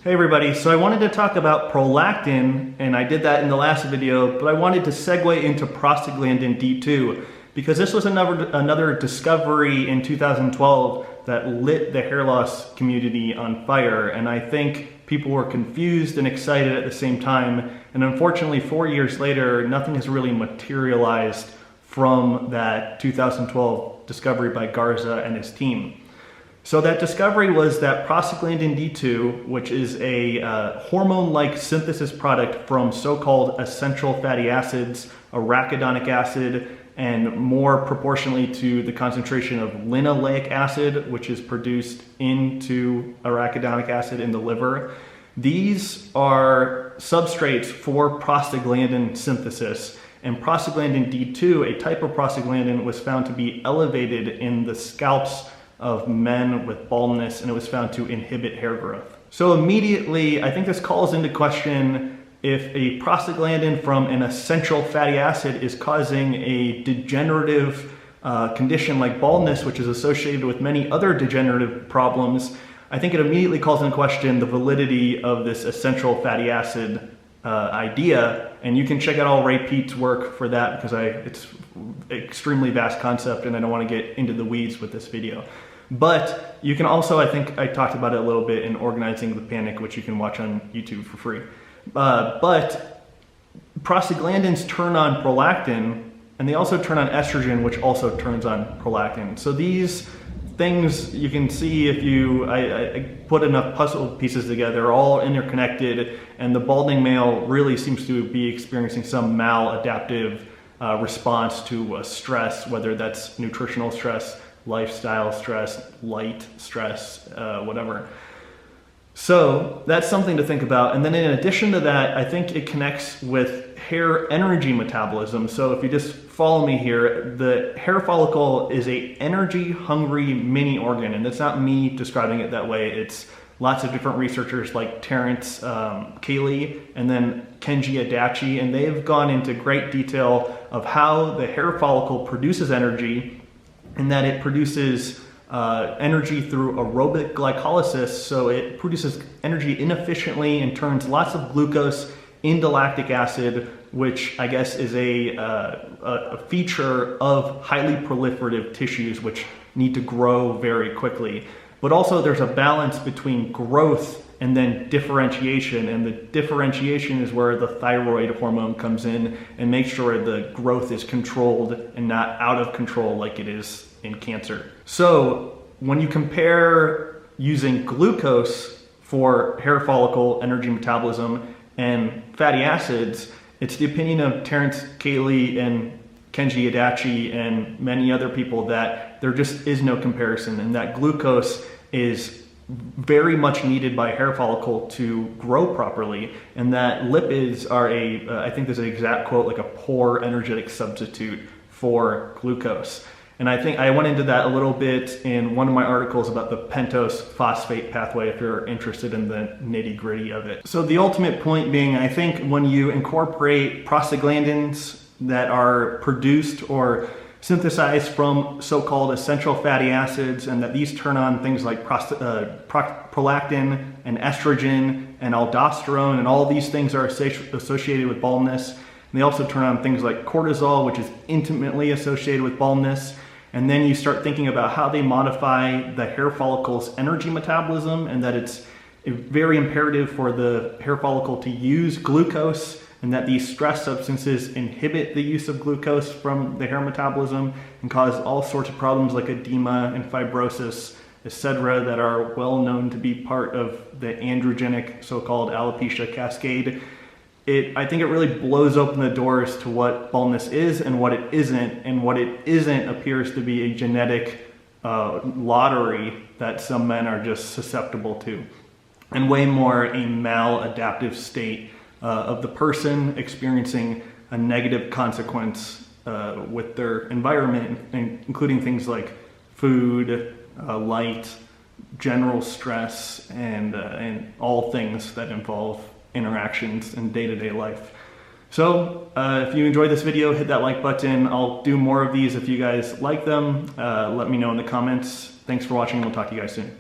Hey everybody, so I wanted to talk about prolactin, and I did that in the last video, but I wanted to segue into prostaglandin D2 because this was another discovery in 2012 that lit the hair loss community on fire, and I think people were confused and excited at the same time, and unfortunately 4 years later, nothing has really materialized from that 2012 discovery by Garza and his team. So that discovery was that prostaglandin D2, which is a hormone-like synthesis product from so-called essential fatty acids, arachidonic acid, and more proportionally to the concentration of linoleic acid, which is produced into arachidonic acid in the liver. These are substrates for prostaglandin synthesis. And prostaglandin D2, a type of prostaglandin, was found to be elevated in the scalps of men with baldness, and it was found to inhibit hair growth. So immediately, I think this calls into question if a prostaglandin from an essential fatty acid is causing a degenerative condition like baldness, which is associated with many other degenerative problems. I think it immediately calls into question the validity of this essential fatty acid idea, and you can check out all Ray Peat's work for that because it's an extremely vast concept and I don't want to get into the weeds with this video. But you can also, I think I talked about it a little bit in Organizing the Panic, which you can watch on YouTube for free. But prostaglandins turn on prolactin, and they also turn on estrogen, which also turns on prolactin. So these things you can see if I put enough puzzle pieces together, are all interconnected, and the balding male really seems to be experiencing some maladaptive response to stress, whether that's nutritional stress, lifestyle stress, light stress, whatever. So that's something to think about. And then in addition to that, I think it connects with hair energy metabolism. So if you just follow me here, the hair follicle is a energy hungry mini organ, and that's not me describing it that way. It's lots of different researchers like Terrence Cayley and then Kenji Adachi, and they've gone into great detail of how the hair follicle produces energy, and that it produces energy through aerobic glycolysis. So it produces energy inefficiently and turns lots of glucose into lactic acid, which I guess is a feature of highly proliferative tissues which need to grow very quickly. But also there's a balance between growth and then differentiation, and the differentiation is where the thyroid hormone comes in and makes sure the growth is controlled and not out of control like it is in cancer. So when you compare using glucose for hair follicle energy metabolism and fatty acids, it's the opinion of Terrence Cayley and Kenji Adachi and many other people that there just is no comparison, and that glucose is very much needed by hair follicle to grow properly, and that lipids are I think there's an exact quote, like a poor energetic substitute for glucose. And I think I went into that a little bit in one of my articles about the pentose phosphate pathway if you're interested in the nitty gritty of it. So the ultimate point being, I think when you incorporate prostaglandins that are produced or synthesized from so-called essential fatty acids, and that these turn on things like prolactin and estrogen and aldosterone, and all these things are associated with baldness. And they also turn on things like cortisol, which is intimately associated with baldness. And then you start thinking about how they modify the hair follicle's energy metabolism, and that it's very imperative for the hair follicle to use glucose, and that these stress substances inhibit the use of glucose from the hair metabolism and cause all sorts of problems like edema and fibrosis, etc., that are well known to be part of the androgenic so-called alopecia cascade. I think it really blows open the doors to what baldness is and what it isn't, and what it isn't appears to be a genetic lottery that some men are just susceptible to, and way more a maladaptive state of the person experiencing a negative consequence with their environment, including things like food, light, general stress, and all things that involve interactions in day-to-day life. So if you enjoyed this video, hit that like button. I'll do more of these if you guys like them. Let me know in the comments. Thanks for watching. We'll talk to you guys soon.